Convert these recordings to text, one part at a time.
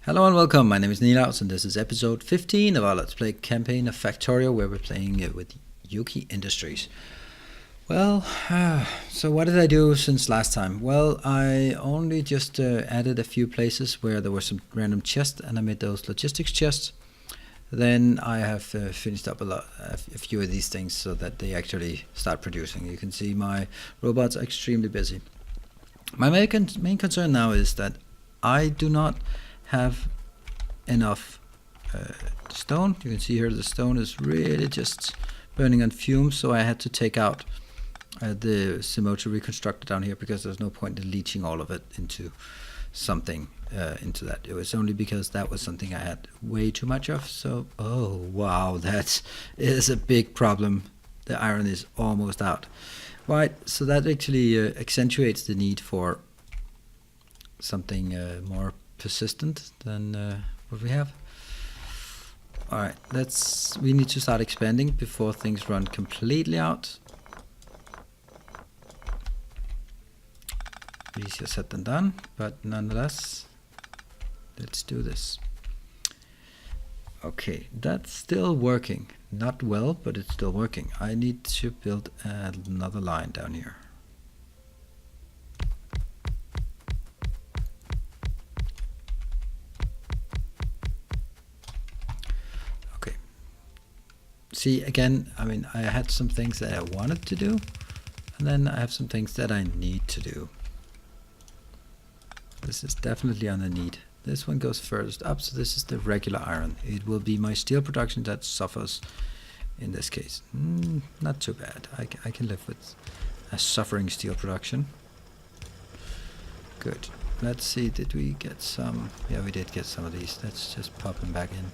Hello and welcome, my name is Nilaus and this is episode 15 of our Let's Play campaign of Factorio, where we're playing with Yuoki Industries. Well, so what did I do since last time? Well, I only just added a few places where there were some random chests and I made those logistics chests. Then I have finished up a few of these things so that they actually start producing. You can see my robots are extremely busy. My main concern now is that I do not have enough stone. You can see here the stone is really just burning on fumes, so I had to take out the Simoto reconstructor down here because there's no point in leaching all of it into something into that. It was only because that was something I had way too much of. So, oh wow, that is a big problem. The iron is almost out. Right, so that actually accentuates the need for something more persistent than what we have. Alright, we need to start expanding before things run completely out. Easier said than done, but nonetheless, let's do this. Okay, that's still working. Not well, but it's still working. I need to build another line down here. See, again, I mean, I had some things that I wanted to do, and then I have some things that I need to do. This is definitely on the need. This one goes furthest up, so this is the regular iron. It will be my steel production that suffers in this case. Not too bad. I can live with a suffering steel production. Good. Let's see, did we get some? Yeah, we did get some of these. Let's just pop them back in.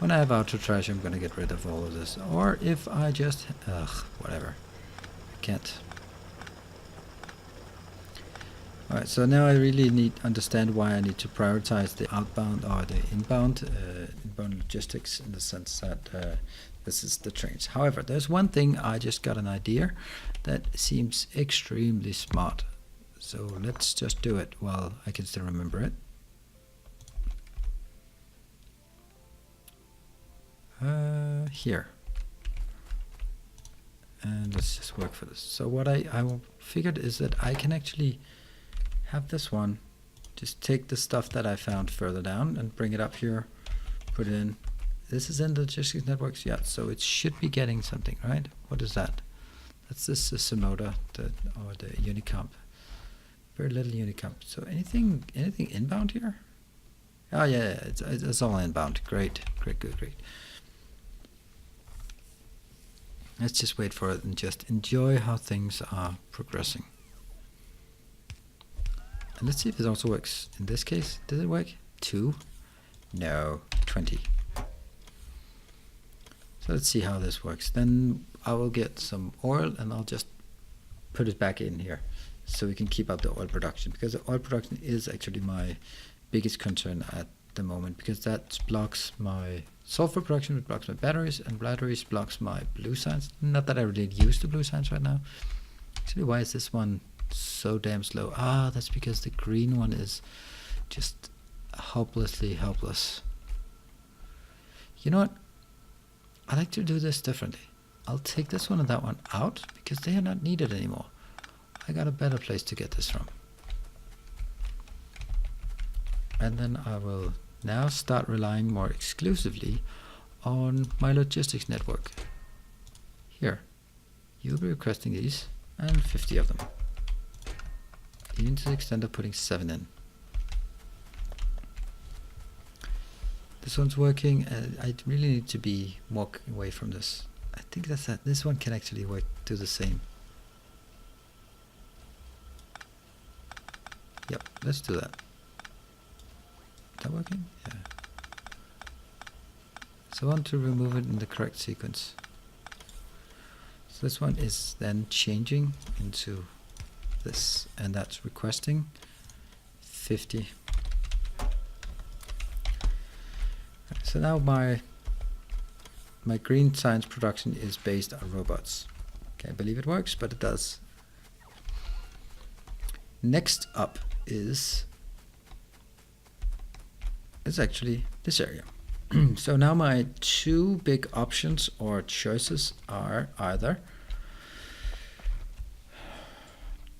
When I have auto trash, I'm going to get rid of all of this. Or if I just... whatever. I can't. Alright, so now I really understand why I need to prioritize the outbound or the inbound logistics, in the sense that this is the trains. However, there's one thing I just got an idea that seems extremely smart. So let's just do it while I can still remember it. Here, and let's just work for this. So what I figured is that I can actually have this one just take the stuff that I found further down and bring it up here, put it in. This is in the logistics networks, yeah, so it should be getting something, right? What is that? That's this Simoto or the Unicomp. Very little Unicomp. So anything inbound here? Oh yeah, it's all inbound. Great. Let's just wait for it and just enjoy how things are progressing. And let's see if it also works. In this case, did it work? 2? No, 20. So let's see how this works. Then I will get some oil and I'll just put it back in here so we can keep up the oil production, because the oil production is actually my biggest concern at the moment, because that blocks my sulfur production, it blocks my batteries, and batteries blocks my blue signs. Not that I really use the blue signs right now. Actually, why is this one so damn slow? Ah, that's because the green one is just hopelessly helpless. You know what? I like to do this differently. I'll take this one and that one out because they are not needed anymore. I got a better place to get this from. And then I will now start relying more exclusively on my logistics network. Here, you'll be requesting these, and 50 of them. Even to the extent of putting 7 in. This one's working, I really need to be walking away from this. I think that's that. This one can actually do the same. Yep, let's do that. Is that working? Yeah. So I want to remove it in the correct sequence. So this one is then changing into this, and that's requesting 50. So now my green science production is based on robots. Can't believe it works, but it does. Next up is actually this area. So now my two big options or choices are either,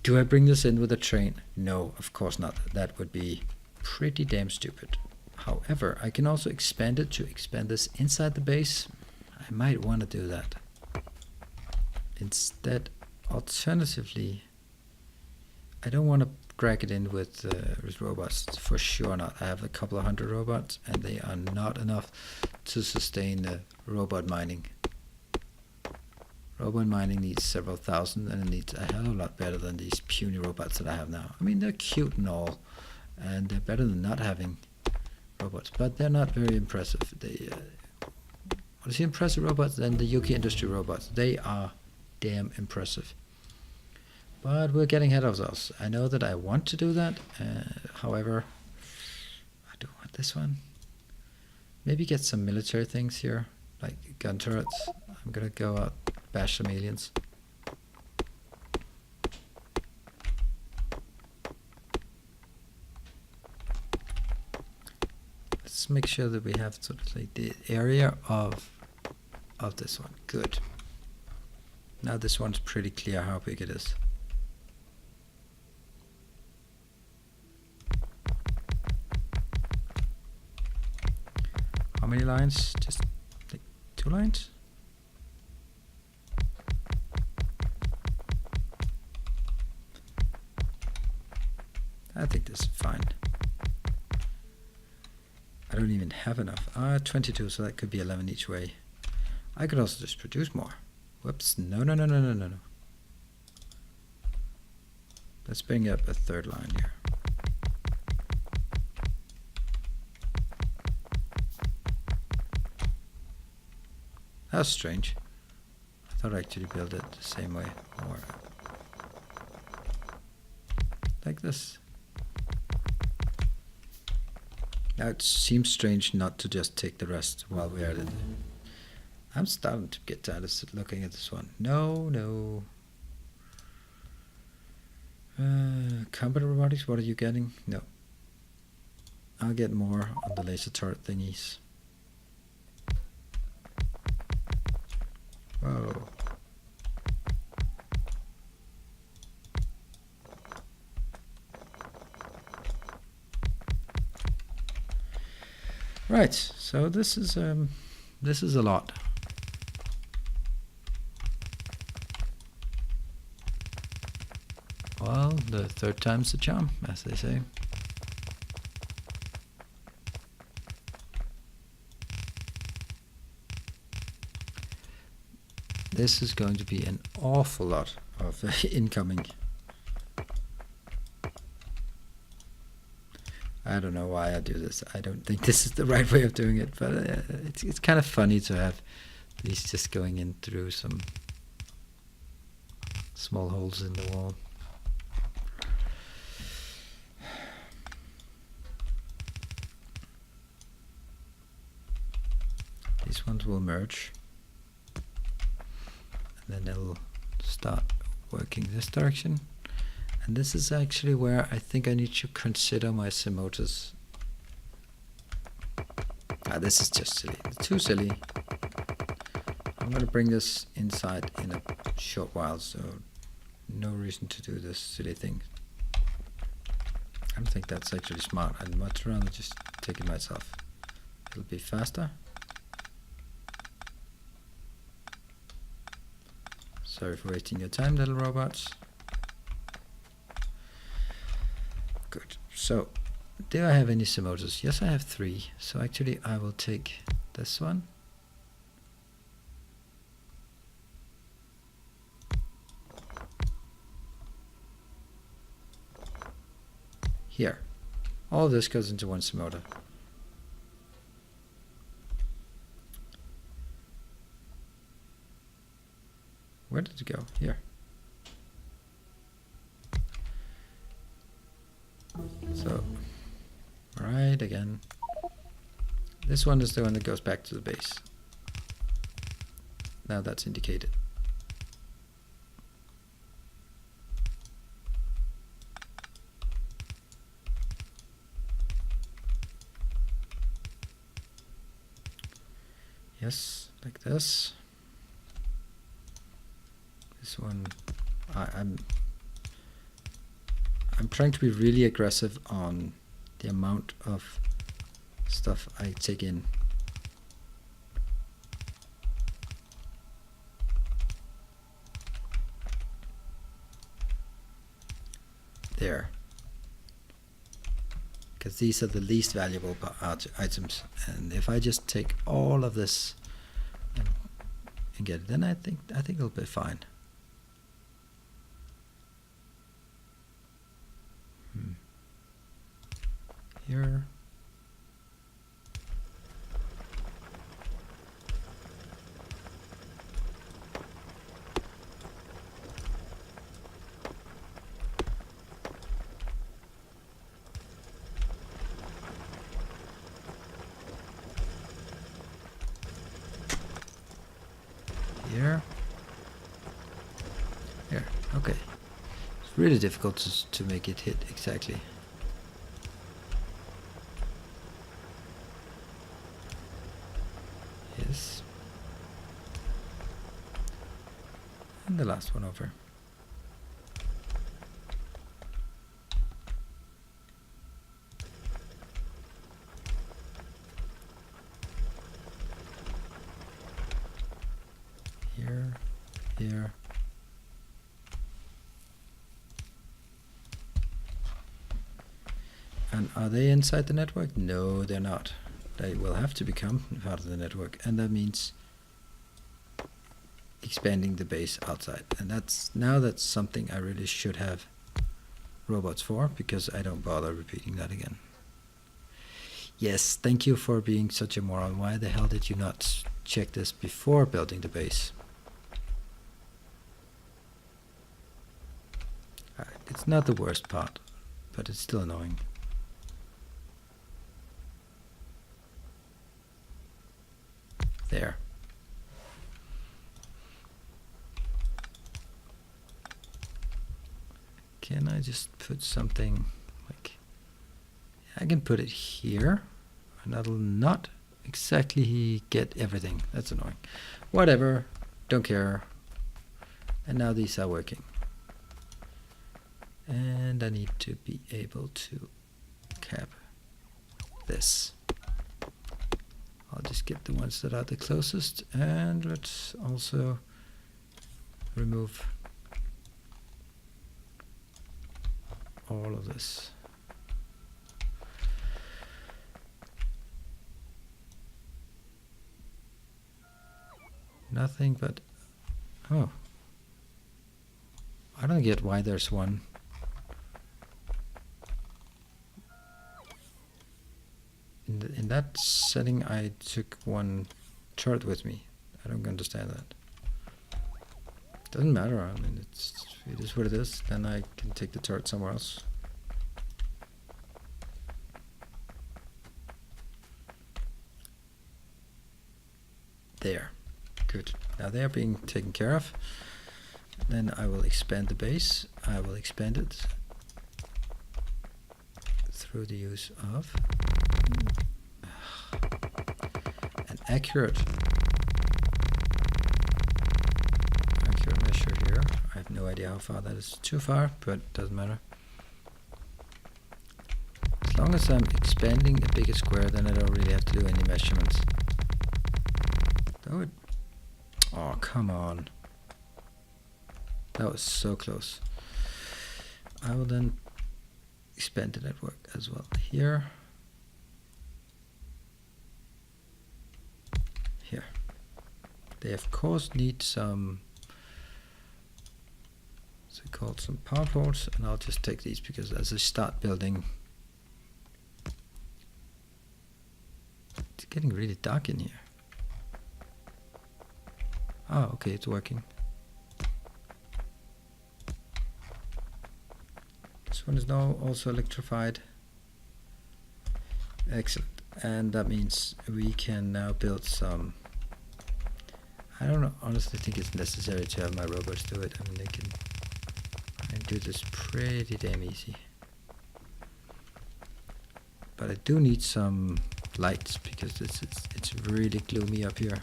do I bring this in with a train? No, of course not. That would be pretty damn stupid. However, I can also expand it to expand this inside the base. I might want to do that. Instead, alternatively, I don't want to drag it in with robots, for sure not. I have a couple of hundred robots and they are not enough to sustain robot mining. Robot mining needs several thousand, and it needs a hell of a lot better than these puny robots that I have now. I mean, they're cute and all, and they're better than not having robots, but they're not very impressive. They, what is the impressive robots? Then the Yuoki Industries robots. They are damn impressive. But we're getting ahead of ourselves. I know that I want to do that. However, I don't want this one. Maybe get some military things here, like gun turrets. I'm gonna go out, bash some aliens. Let's make sure that we have sort of like the area of this one. Good. Now this one's pretty clear how big it is. How many lines? Just like 2 lines? I think this is fine. I don't even have enough. 22, so that could be 11 each way. I could also just produce more. Whoops, no. Let's bring up a 3rd line here. That's strange. I thought I actually built it the same way, or like this. Now it seems strange not to just take the rest while we are at it. I'm starting to get tired of looking at this one. No. Combat robotics, what are you getting? No. I'll get more on the laser turret thingies. Whoa. Right, so this is a lot. Well, the 3rd time's the charm, as they say. This is going to be an awful lot of incoming. I don't know why I do this. I don't think this is the right way of doing it, but it's kind of funny to have these just going in through some small holes in the wall. These ones will merge. Then it'll start working this direction, and this is actually where I think I need to consider my motors. This is just silly. It's too silly. I'm going to bring this inside in a short while, so no reason to do this silly thing. I don't think that's actually smart. I'd much rather just take it myself. It'll be faster. Sorry for wasting your time, little robots. Good. So, do I have any motors? Yes, I have 3. So actually, I will take this one. Here. All this goes into one motor. Where did it go? Here. So, right again. This one is the one that goes back to the base. Now that's indicated. Yes, like this. This one, I'm trying to be really aggressive on the amount of stuff I take in. There. Because these are the least valuable items, and if I just take all of this and get it, then I think it'll be fine. Here. Here. Here. Okay. It's really difficult to make it hit exactly. Yes. And the last one over. Here, here. And are they inside the network? No, they're not. They will have to become part of the network, and that means expanding the base outside. And that's something I really should have robots for, because I don't bother repeating that again. Yes, thank you for being such a moron. Why the hell did you not check this before building the base? It's not the worst part, but it's still annoying. There. Can I just put something like, I can put it here, and that'll not exactly get everything. That's annoying. Whatever, don't care. And now these are working. And I need to be able to cap this. I'll just get the ones that are the closest, and let's also remove all of this. Nothing but, oh, I don't get why there's one. In that setting, I took one chart with me. I don't understand that. Doesn't matter. I mean, it is what it is. Then I can take the chart somewhere else. There. Good. Now they are being taken care of. Then I will expand the base. I will expand it through the use of an accurate measure here. I have no idea how far that is. Too far, but it doesn't matter. As long as I'm expanding a bigger square, then I don't really have to do any measurements. Oh, come on. That was so close. I will then expand the network as well. Here. Here. They of course need some, what's it called, some power ports, and I'll just take these because as I start building, it's getting really dark in here. Oh, okay, it's working. This one is now also electrified. Excellent. And that means we can now build some. I don't know, honestly think it's necessary to have my robots do it. I mean, they can do this pretty damn easy. But I do need some lights because it's really gloomy up here.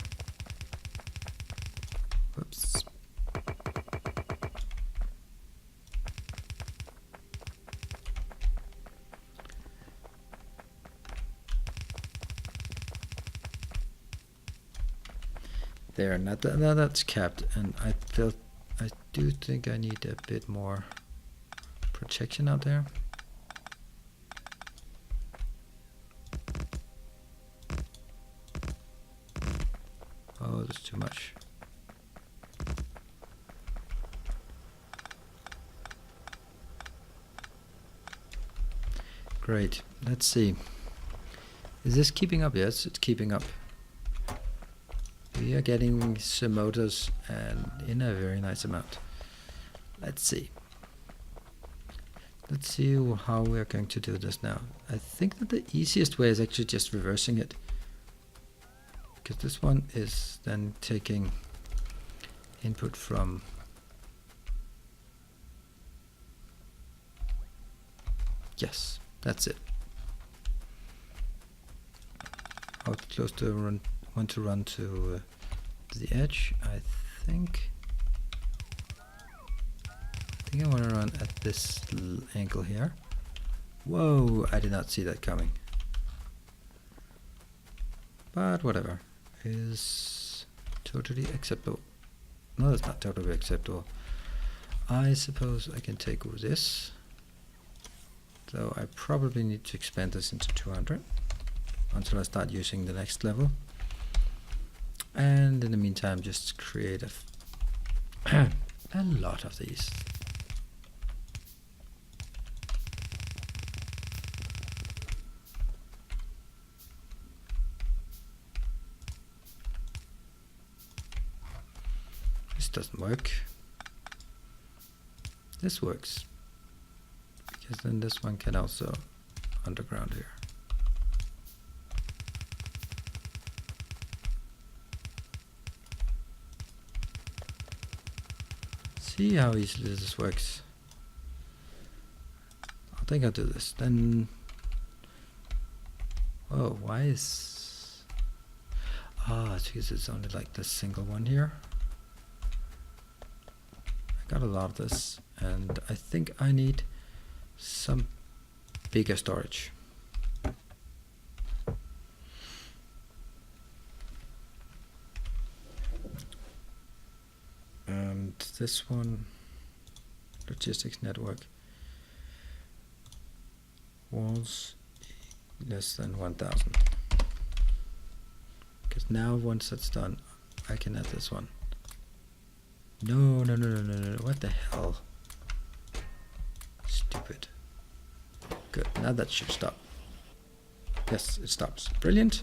There, now that's capped, and I do think I need a bit more protection out there. Oh, that's too much. Great, let's see. Is this keeping up? Yes, it's keeping up. We are getting some motors and in a very nice amount. Let's see. Let's see how we're going to do this now. I think that the easiest way is actually just reversing it. Because this one is then taking input from yes, that's it. How close do I want to run to the edge? I think I want to run at this angle here. Whoa, I did not see that coming. But whatever, is totally acceptable. No, that's not totally acceptable. I suppose I can take this. So I probably need to expand this into 200 until I start using the next level. And in the meantime, just create a lot of these. This doesn't work. This works. Because then this one can also underground here. See how easily this works. I think I'll do this. Then, oh, why is? Ah, it's because it's only like this single one here. I got a lot of this, and I think I need some bigger storage. And this one, logistics network, walls less than 1000. Because now once that's done, I can add this one. No, what the hell? Stupid. Good, now that should stop. Yes, it stops. Brilliant.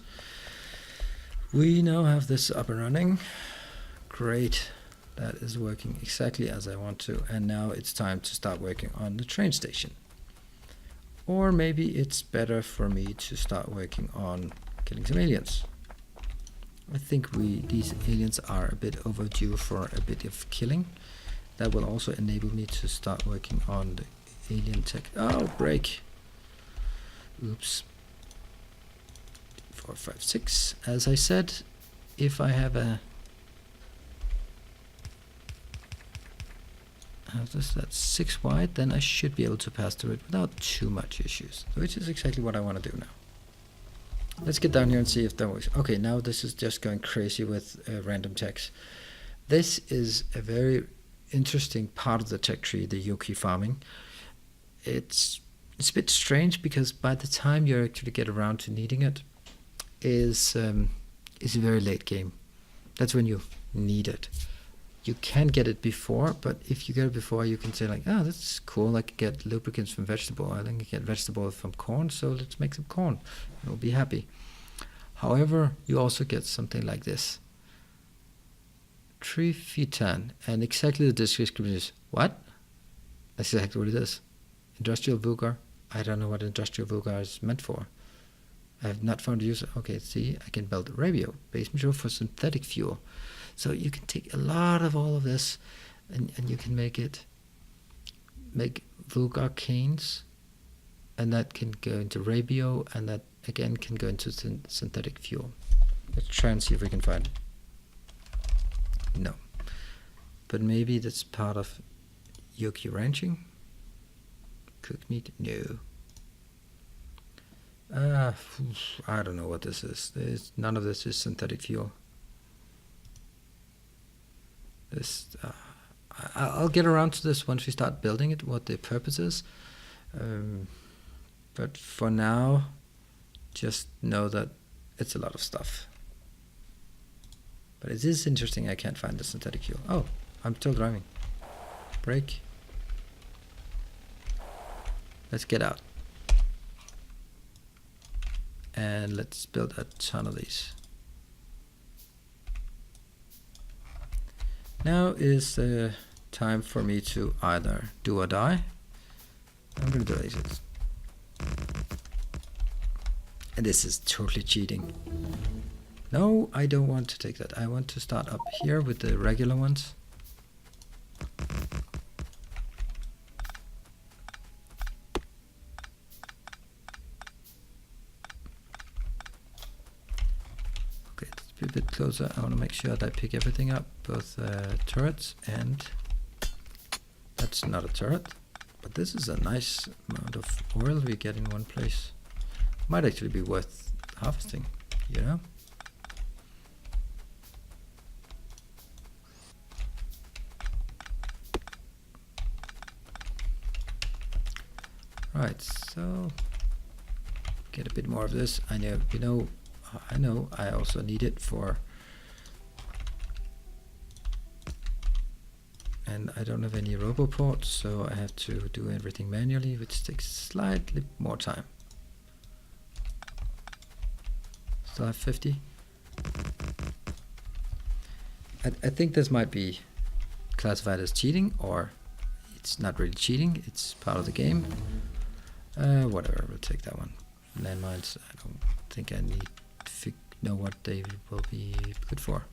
We now have this up and running. Great. That is working exactly as I want to. And now it's time to start working on the train station. Or maybe it's better for me to start working on killing some aliens. I think these aliens are a bit overdue for a bit of killing. That will also enable me to start working on the alien tech. Oh, break. Oops. 4, 5, 6. As I said, if I have a that's 6 wide, then I should be able to pass through it without too much issues, which is exactly what I want to do now. Let's get down here and see if that works. Okay, now this is just going crazy with random text. This is a very interesting part of the tech tree, the Youki farming. It's a bit strange because by the time you actually get around to needing it, is a very late game. That's when you need it. You can get it before, but if you get it before, you can say like, oh, that's cool. I can get lubricants from vegetable. I can get vegetable from corn, so let's make some corn. And we'll be happy. However, you also get something like this. Triphytan, and exactly the description is, what? That's exactly what it is. Industrial vulgar. I don't know what industrial vulgar is meant for. I have not found a user. Okay, see, I can build radio, base material for synthetic fuel. So you can take a lot of all of this and you can make vulgar canes, and that can go into radio, and that again can go into synthetic fuel. Let's try and see if we can find it. No. But maybe that's part of Youki ranching. Cooked meat? No. I don't know what this is. None of this is synthetic fuel. this. I'll get around to this once we start building it, what the purpose is. But for now, just know that it's a lot of stuff. But it is interesting. I can't find the synthetic fuel. Oh, I'm still driving. Brake. Let's get out. And let's build a ton of these. Now is the time for me to either do or die. I'm gonna do this. And this is totally cheating. No, I don't want to take that. I want to start up here with the regular ones. Okay, let's be a bit closer. I want to make sure that I pick everything up, both turrets and... That's not a turret, but this is a nice amount of oil we get in one place. Might actually be worth harvesting, you know? Right, so get a bit more of this. I know, I also need it for, and I don't have any roboports, so I have to do everything manually, which takes slightly more time. Still have 50. I think this might be classified as cheating, or it's not really cheating, it's part of the game. Whatever, we'll take that one. Landmines, I don't think I need to know what they will be good for.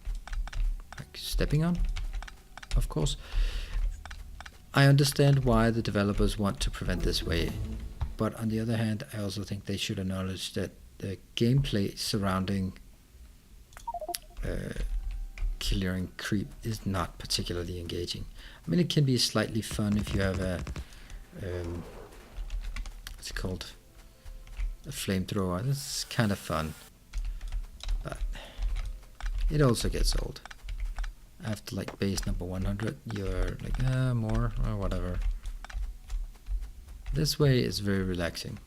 Like stepping on, of course. I understand why the developers want to prevent this way, but on the other hand, I also think they should acknowledge that the gameplay surrounding clearing creep is not particularly engaging. I mean, it can be slightly fun if you have a what's it called, a flamethrower. This is kind of fun, but it also gets old. After like base number 100, you're like, more or whatever. This way is very relaxing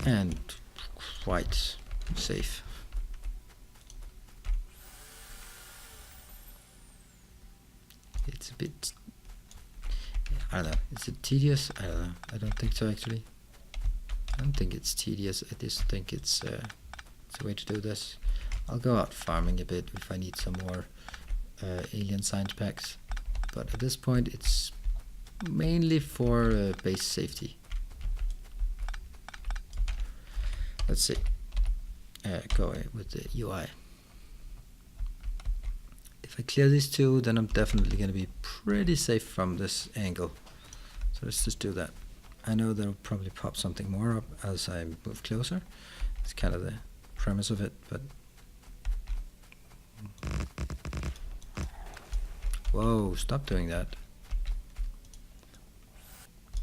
and quite safe. It's a bit, I don't know, is it tedious? I don't know, I don't think so actually. I don't think it's tedious, I just think it's a way to do this. I'll go out farming a bit if I need some more alien science packs, but at this point it's mainly for base safety. Let's see, go with the UI. If I clear these two, then I'm definitely going to be pretty safe from this angle. So let's just do that. I know there'll probably pop something more up as I move closer. It's kind of the premise of it, but... Whoa, stop doing that.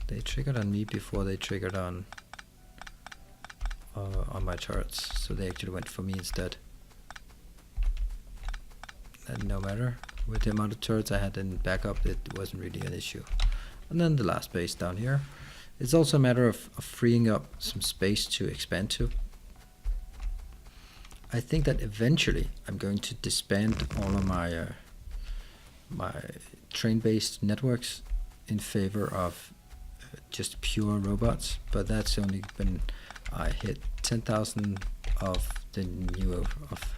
They triggered on me before they triggered on my turrets, so they actually went for me instead. And no matter, with the amount of turrets I had in backup, it wasn't really an issue. And then the last base down here. It's also a matter of freeing up some space to expand to. I think that eventually I'm going to disband all of my my train-based networks in favor of just pure robots, but that's only when I hit 10,000 of the new of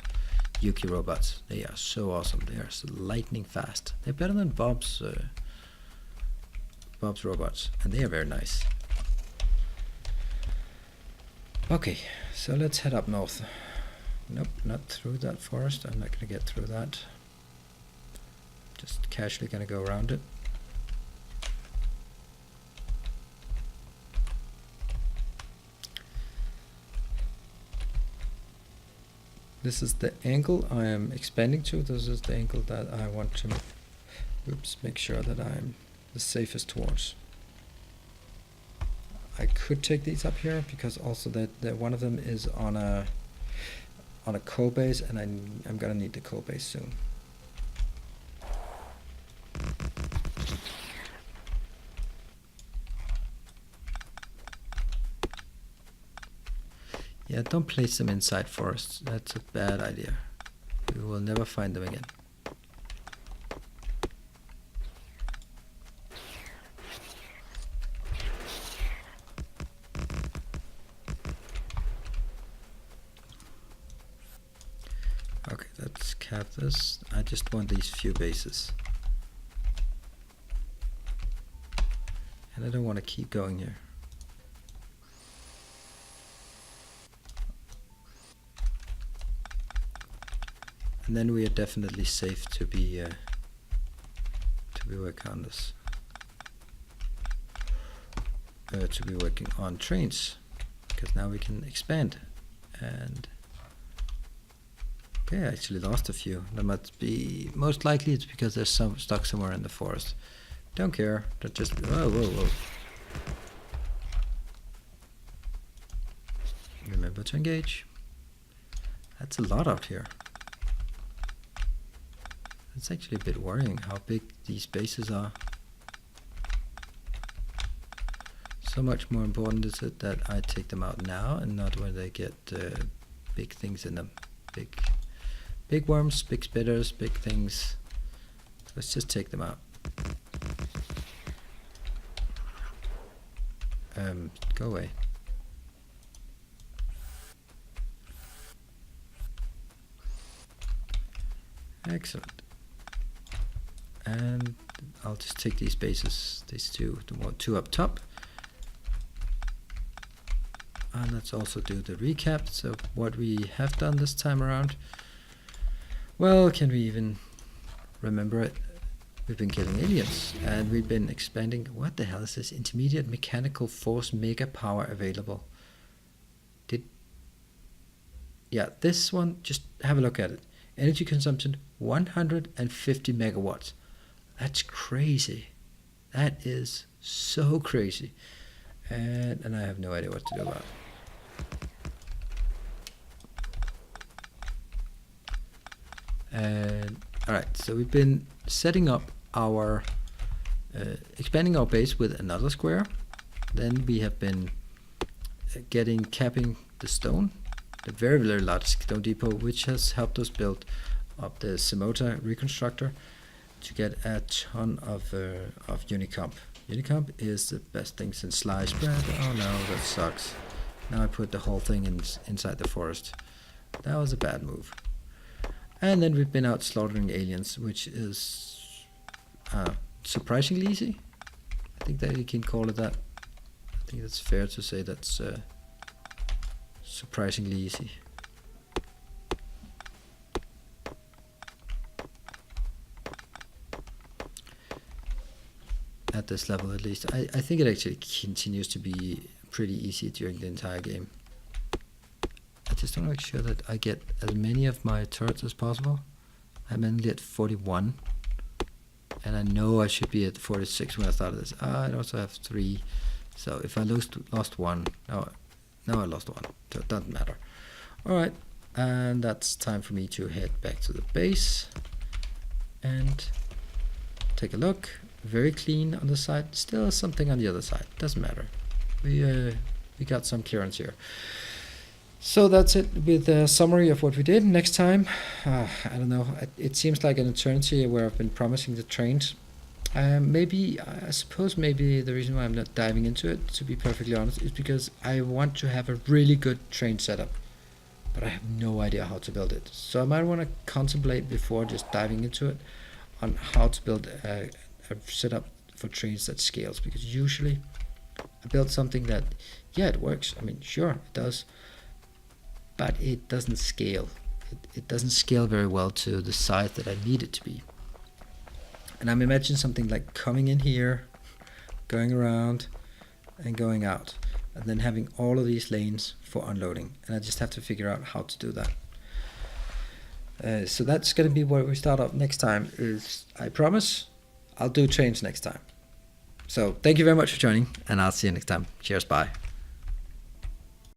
Yuki robots. They are so awesome. They are so lightning fast. They're better than Bob's robots, and they are very nice. Okay, so let's head up north. Nope, not through that forest. I'm not gonna get through that. Just casually gonna go around it. This is the angle I am expanding to. This is the angle that I want to make sure that I'm the safest towards. I could take these up here because also that one of them is on a coal base, and I'm gonna need the coal base soon. Yeah, don't place them inside forests. That's a bad idea. We will never find them again. Okay, let's cap this. I just want these few bases. And I don't want to keep going here. And then we are definitely safe to be working on this. To be working on trains, because now we can expand. And okay, I actually lost a few. That must be, most likely it's because there's some stuck somewhere in the forest. Don't care. That just whoa. Remember to engage. That's a lot out here. It's actually a bit worrying how big these bases are. So much more important is it that I take them out now and not when they get big things in them. Big worms, big spitters, big things. Let's just take them out. Go away. Excellent. And I'll just take these bases, these two up top. And let's also do the recap. So what we have done this time around. Well, can we even remember it? We've been killing aliens and we've been expanding. What the hell is this? Intermediate mechanical force mega power available. Yeah, this one, just have a look at it. Energy consumption 150 megawatts. That's crazy. That is so crazy. And I have no idea what to do about it. And alright, so we've been setting up our expanding our base with another square. Then we have been capping the stone, the very large stone depot, which has helped us build up the Simota reconstructor to get a ton of Unicomp. Unicomp is the best thing since sliced bread. Oh no, that sucks. Now I put the whole thing inside the forest. That was a bad move. And then we've been out slaughtering aliens, which is surprisingly easy. I think that you can call it that. I think it's fair to say that's surprisingly easy. At this level at least. I think it actually continues to be pretty easy during the entire game. I just want to make sure that I get as many of my turrets as possible. I'm only at 41. And I know I should be at 46 when I started this. I also have 3. So if I lost one, no, I lost one. So it doesn't matter. Alright, and that's time for me to head back to the base and take a look. Very clean on the side. Still something on the other side. Doesn't matter. We got some clearance here. So that's it with a summary of what we did. Next time, I don't know. It seems like an eternity where I've been promising the trains. I suppose maybe the reason why I'm not diving into it, to be perfectly honest, is because I want to have a really good train setup, but I have no idea how to build it. So I might want to contemplate before just diving into it on how to build a setup for trains that scales, because usually I build something that, yeah, it works. I mean, sure, it does, but it doesn't scale. It doesn't scale very well to the size that I need it to be. And I'm imagining something like coming in here, going around and going out, and then having all of these lanes for unloading. And I just have to figure out how to do that. So that's going to be where we start up next time. I promise I'll do trains next time. So thank you very much for joining, and I'll see you next time. Cheers, bye.